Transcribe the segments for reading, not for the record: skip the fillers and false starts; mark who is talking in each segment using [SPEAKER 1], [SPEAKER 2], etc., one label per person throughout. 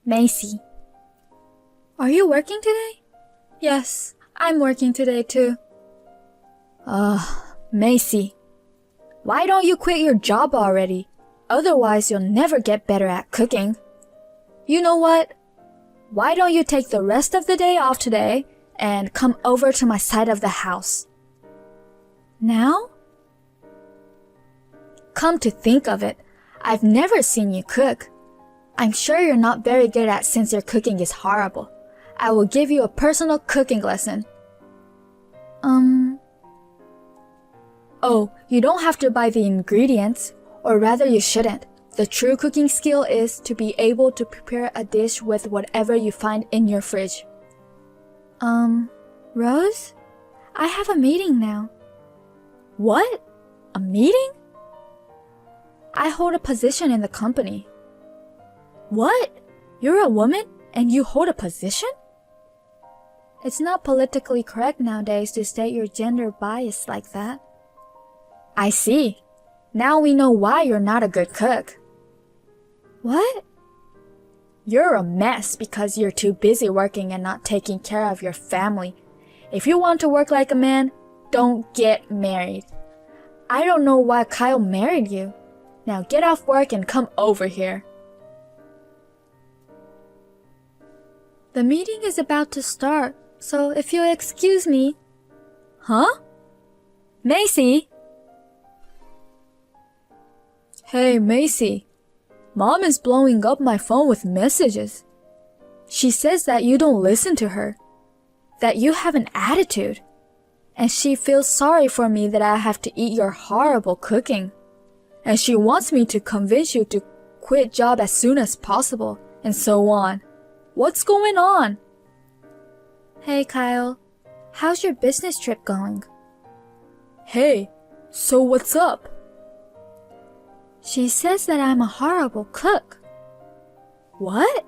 [SPEAKER 1] Macy. Are you working today? Yes, I'm working today too. Macy. Why don't you quit your job already? Otherwise you'll never get better at cooking. You know what? Why don't you take the rest of the day off today and come over to my side of the house? Now? Come to think of it, I've never seen you cook. I'm sure you're not very good at since your cooking is horrible. I will give you a personal cooking lesson. Oh, you don't have to buy the ingredients, or rather you shouldn't. The true cooking skill is to be able to prepare a dish with whatever you find in your fridge. Rose? I have a meeting now. What? A meeting? I hold a position in the company. What? You're a woman and you hold a position? It's not politically correct nowadays to state your gender bias like that. I see. Now we know why you're not a good cook. What? You're a mess because you're too busy working and not taking care of your family. If you want to work like a man, don't get married. I don't know why Kyle married you. Now get off work and come over here. The meeting is about to start, so if you'll excuse me. Huh? Macy? Hey, Macy. Mom is blowing up my phone with messages. She says that you don't listen to her, that you have an attitude, and she feels sorry for me that I have to eat your horrible cooking. And she wants me to convince you to quit job as soon as possible, and so on. What's going on? Hey, Kyle. How's your business trip going? Hey, so what's up? She says that I'm a horrible cook. What?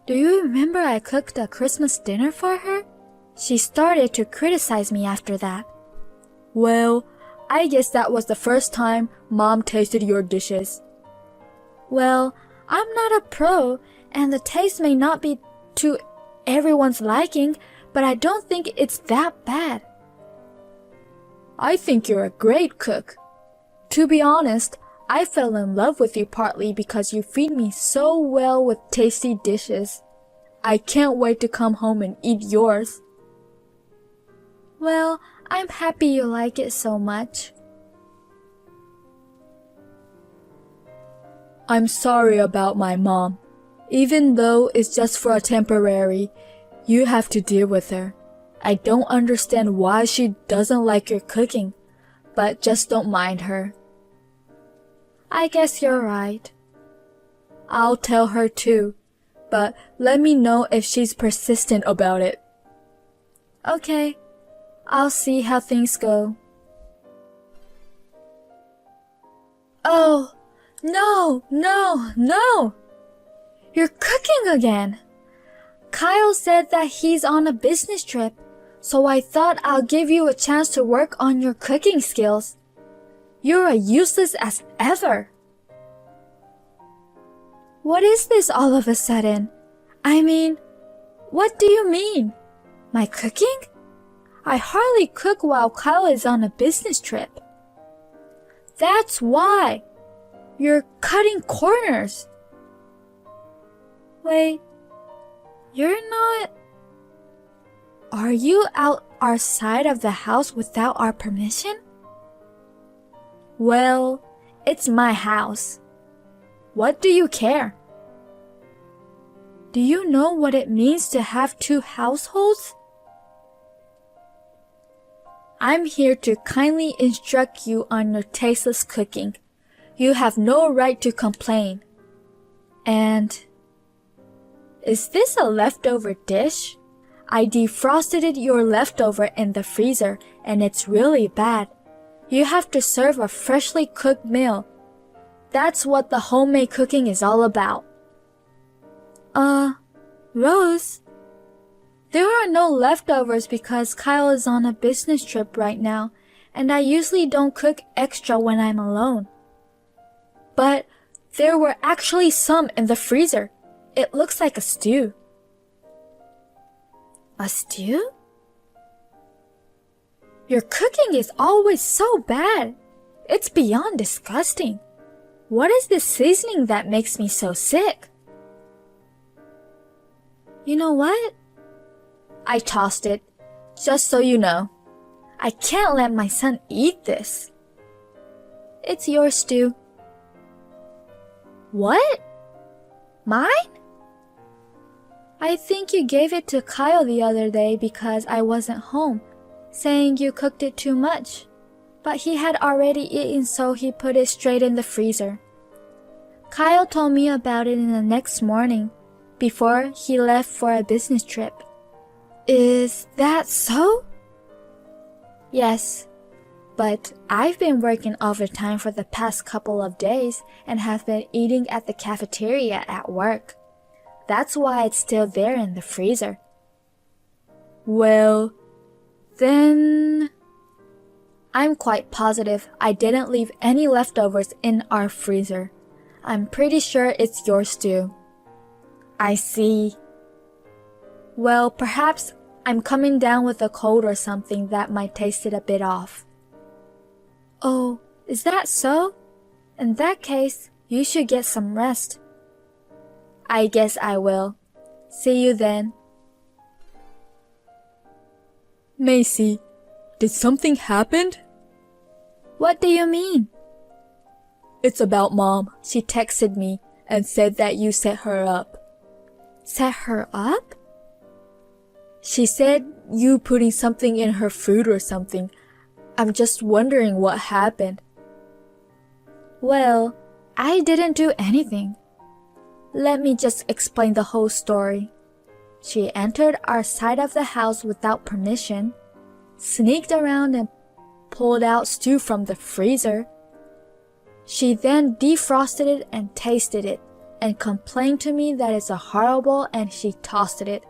[SPEAKER 1] Do you remember I cooked a Christmas dinner for her? She started to criticize me after that. Well, I guess that was the first time Mom tasted your dishes. Well, I'm not a pro, and the taste may not be to everyone's liking, but I don't think it's that bad. I think you're a great cook. To be honest, I fell in love with you partly because you feed me so well with tasty dishes. I can't wait to come home and eat yours. Well, I'm happy you like it so much. I'm sorry about my mom. Even though it's just for a temporary, you have to deal with her. I don't understand why she doesn't like your cooking, but just don't mind her. I guess you're right. I'll tell her too, but let me know if she's persistent about it. Okay, I'll see how things go. Oh, no! You're cooking again! Kyle said that he's on a business trip, so I thought I'll give you a chance to work on your cooking skills. You're as useless as ever. What is this all of a sudden? I mean, what do you mean? My cooking? I hardly cook while Kyle is on a business trip. That's why. You're cutting corners. Wait, you're not... Are you out our side of the house without our permission? Well, it's my house. What do you care? Do you know what it means to have two households? I'm here to kindly instruct you on your tasteless cooking. You have no right to complain. And... is this a leftover dish? I defrosted your leftover in the freezer and it's really bad. You have to serve a freshly cooked meal. That's what the homemade cooking is all about. Rose? There are no leftovers because Kyle is on a business trip right now, and I usually don't cook extra when I'm alone. But there were actually some in the freezer. It looks like a stew. A stew? Your cooking is always so bad. It's beyond disgusting. What is this seasoning that makes me so sick? You know what? I tossed it, just so you know. I can't let my son eat this. It's your stew. What? Mine? I think you gave it to Kyle the other day because I wasn't home, saying you cooked it too much. But he had already eaten, so he put it straight in the freezer. Kyle told me about it in the next morning, before he left for a business trip. Is that so? Yes, but I've been working overtime for the past couple of days and have been eating at the cafeteria at work. That's why it's still there in the freezer. Well, then... I'm quite positive I didn't leave any leftovers in our freezer. I'm pretty sure it's yours too. I see. Well, perhaps I'm coming down with a cold or something that might taste it a bit off. Oh, is that so? In that case, you should get some rest. I guess I will. See you then.
[SPEAKER 2] Macy, did something happen?
[SPEAKER 1] What do you mean?
[SPEAKER 2] It's about Mom. She texted me and said that you set her up.
[SPEAKER 1] Set her up?
[SPEAKER 2] She said you putting something in her food or something. I'm just wondering what happened.
[SPEAKER 1] Well, I didn't do anything. Let me just explain the whole story. She entered our side of the house without permission, sneaked around and pulled out stew from the freezer. She then defrosted it and tasted it and complained to me that it's horrible and she tossed it.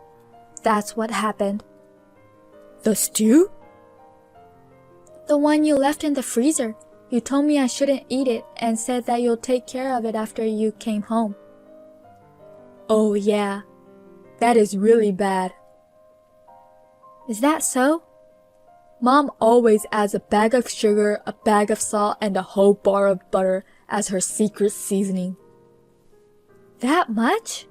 [SPEAKER 1] That's what happened.
[SPEAKER 2] The stew?
[SPEAKER 1] The one you left in the freezer. You told me I shouldn't eat it and said that you'll take care of it after you came home.
[SPEAKER 2] Oh yeah, that is really bad.
[SPEAKER 1] Is that so?
[SPEAKER 2] Mom always adds a bag of sugar, a bag of salt, and a whole bar of butter as her secret seasoning.
[SPEAKER 1] That much?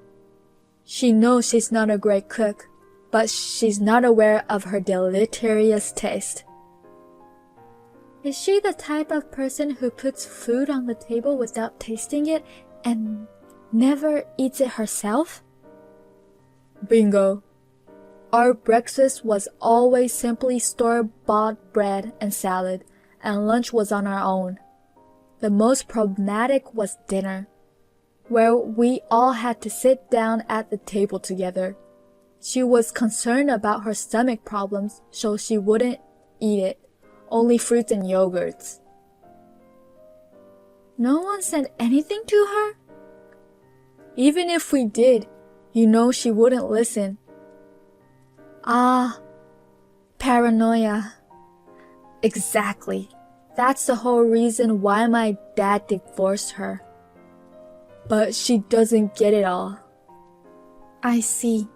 [SPEAKER 2] She knows she's not a great cook, but she's not aware of her deleterious taste.
[SPEAKER 1] Is she the type of person who puts food on the table without tasting it and never eats it herself?
[SPEAKER 2] Bingo. Our breakfast was always simply store-bought bread and salad, and lunch was on our own. The most problematic was dinner, where we all had to sit down at the table together. She was concerned about her stomach problems, so she wouldn't eat it, only fruits and yogurts.
[SPEAKER 1] No one said anything to her?
[SPEAKER 2] Even if we did, you know she wouldn't listen.
[SPEAKER 1] Ah, paranoia.
[SPEAKER 2] Exactly. That's the whole reason why my dad divorced her. But she doesn't get it all.
[SPEAKER 1] I see.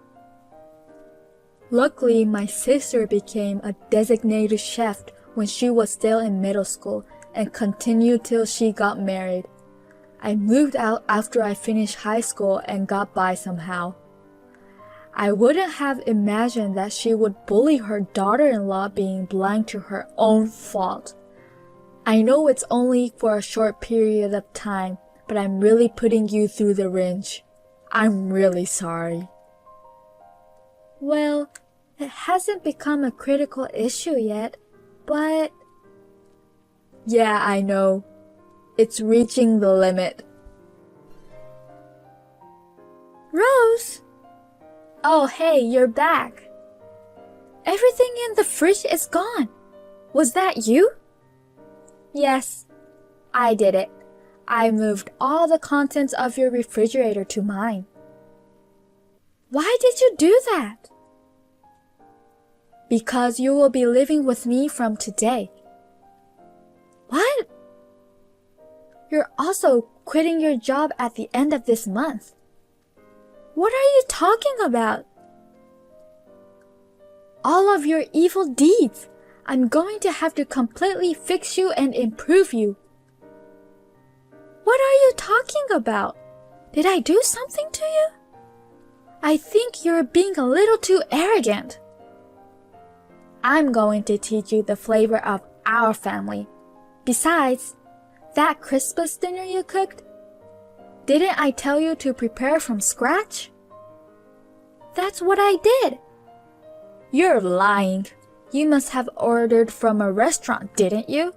[SPEAKER 2] Luckily, my sister became a designated chef when she was still in middle school and continued till she got married. I moved out after I finished high school and got by somehow. I wouldn't have imagined that she would bully her daughter-in-law being blind to her own fault. I know it's only for a short period of time, but I'm really putting you through the wrench. I'm really sorry.
[SPEAKER 1] Well, it hasn't become a critical issue yet, but...
[SPEAKER 2] Yeah, I know. It's reaching the limit.
[SPEAKER 1] Rose! Oh, hey, you're back. Everything in the fridge is gone. Was that you? Yes, I did it. I moved all the contents of your refrigerator to mine. Why did you do that? Because you will be living with me from today. What? You're also quitting your job at the end of this month. What are you talking about? All of your evil deeds. I'm going to have to completely fix you and improve you. What are you talking about? Did I do something to you? I think you're being a little too arrogant. I'm going to teach you the flavor of our family. Besides, that Christmas dinner you cooked, didn't I tell you to prepare from scratch? That's what I did. You're lying. You must have ordered from a restaurant, didn't you?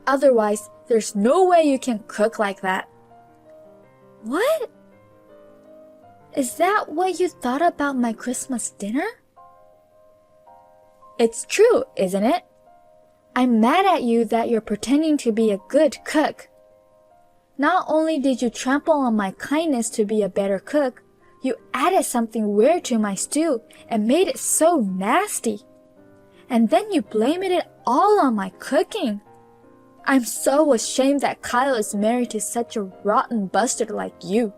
[SPEAKER 1] Otherwise, there's no way you can cook like that. What? Is that what you thought about my Christmas dinner? It's true, isn't it? I'm mad at you that you're pretending to be a good cook. Not only did you trample on my kindness to be a better cook, you added something weird to my stew and made it so nasty. And then you blamed it all on my cooking. I'm so ashamed that Kyle is married to such a rotten bastard like you.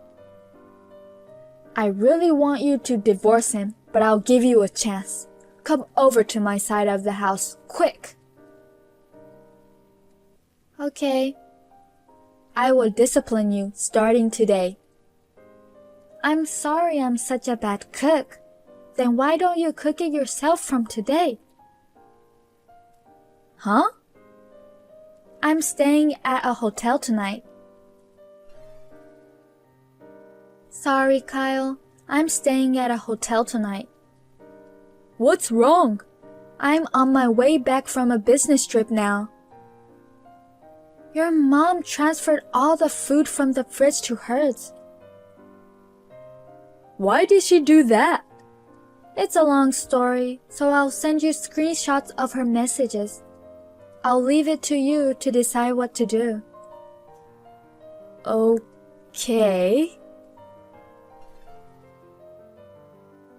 [SPEAKER 1] I really want you to divorce him, but I'll give you a chance. Come over to my side of the house, quick. Okay. I will discipline you starting today. I'm sorry I'm such a bad cook. Then why don't you cook it yourself from today? Huh? I'm staying at a hotel tonight. Sorry, Kyle. I'm staying at a hotel tonight. What's wrong? I'm on my way back from a business trip now. Your mom transferred all the food from the fridge to hers. Why did she do that? It's a long story, so I'll send you screenshots of her messages. I'll leave it to you to decide what to do. Okay.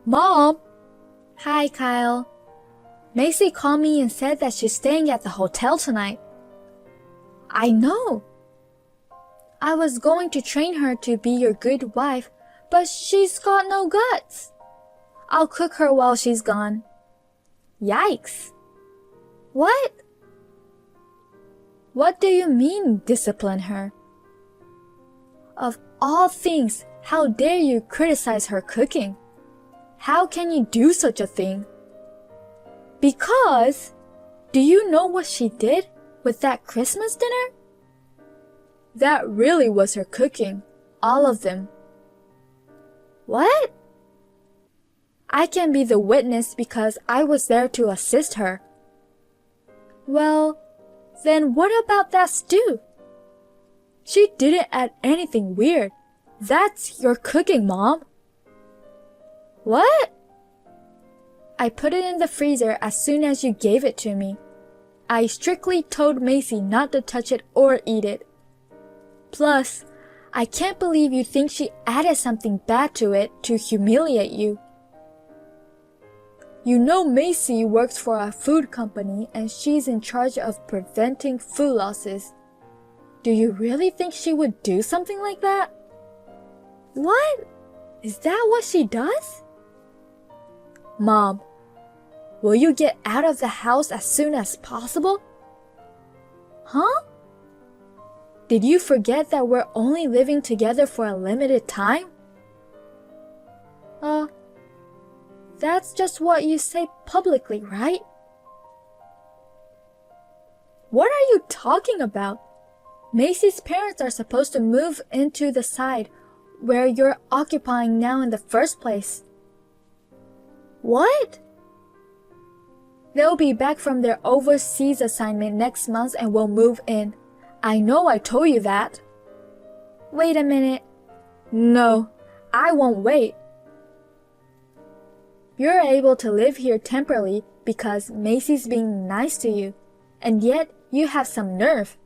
[SPEAKER 1] Mom! Hi, Kyle. Macy called me and said that she's staying at the hotel tonight. I know. I was going to train her to be your good wife, but she's got no guts. I'll cook her while she's gone. Yikes. What? What do you mean, discipline her? Of all things, how dare you criticize her cooking? How can you do such a thing? Because, do you know what she did with that Christmas dinner? That really was her cooking, all of them. What? I can be the witness because I was there to assist her. Well, then what about that stew? She didn't add anything weird. That's your cooking, Mom. What? I put it in the freezer as soon as you gave it to me. I strictly told Macy not to touch it or eat it. Plus, I can't believe you think she added something bad to it to humiliate you. You know Macy works for a food company and she's in charge of preventing food losses. Do you really think she would do something like that? What? Is that what she does? Mom, will you get out of the house as soon as possible? Huh? Did you forget that we're only living together for a limited time? That's just what you say publicly, right? What are you talking about? Macy's parents are supposed to move into the side where you're occupying now in the first place. What? They'll be back from their overseas assignment next month and will move in. I know I told you that. Wait a minute. No, I won't wait. You're able to live here temporarily because Macy's being nice to you, and yet you have some nerve.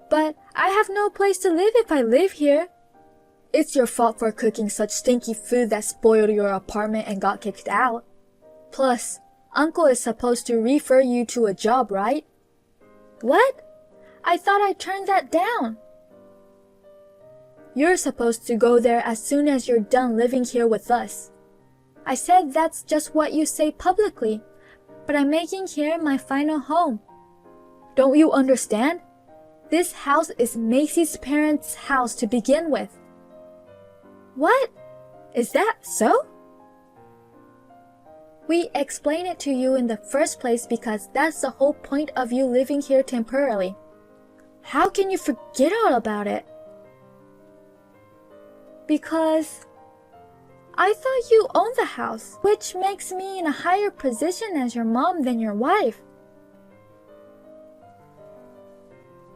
[SPEAKER 1] But I have no place to live if I live here. It's your fault for cooking such stinky food that spoiled your apartment and got kicked out. Plus, Uncle is supposed to refer you to a job, right? What? I thought I turned that down.
[SPEAKER 2] You're supposed to go there as soon as you're done living here with us. I said that's just what you say publicly, but I'm making here my final home. Don't you understand? This house is Macy's parents' house to begin with. What? Is that so? We explained it to you in the first place because that's the whole point of you living here temporarily. How can you forget all about it? Because I thought you owned the house, which makes me in a higher position as your mom than your wife.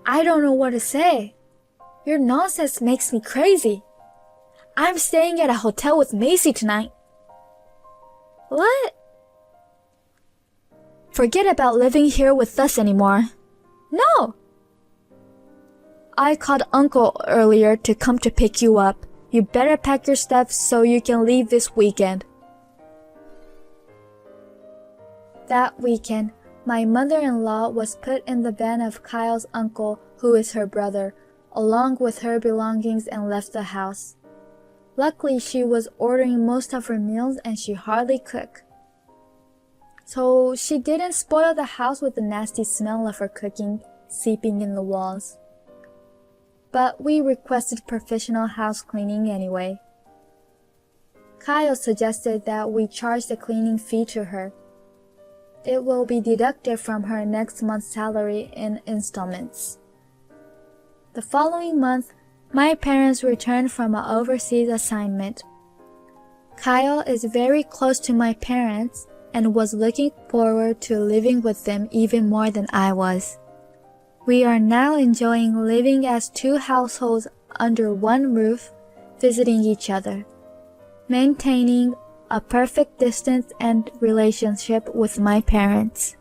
[SPEAKER 2] I don't know what to say. Your nonsense makes me crazy. I'm staying at a hotel with Macy tonight. What? Forget about living here with us anymore. No! I called Uncle earlier to come to pick you up. You better pack your stuff so you can leave this weekend. That weekend, my mother-in-law was put in the van of Kyle's uncle, who is her brother, along with her belongings and left the house. Luckily, she was ordering most of her meals and she hardly cooked. So she didn't spoil the house with the nasty smell of her cooking seeping in the walls. But we requested professional house cleaning anyway. Kyle suggested that we charge the cleaning fee to her. It will be deducted from her next month's salary in installments. The following month, my parents returned from an overseas assignment. Kyle is very close to my parents and was looking forward to living with them even more than I was. We are now enjoying living as two households under one roof, visiting each other, maintaining a perfect distance and relationship with my parents.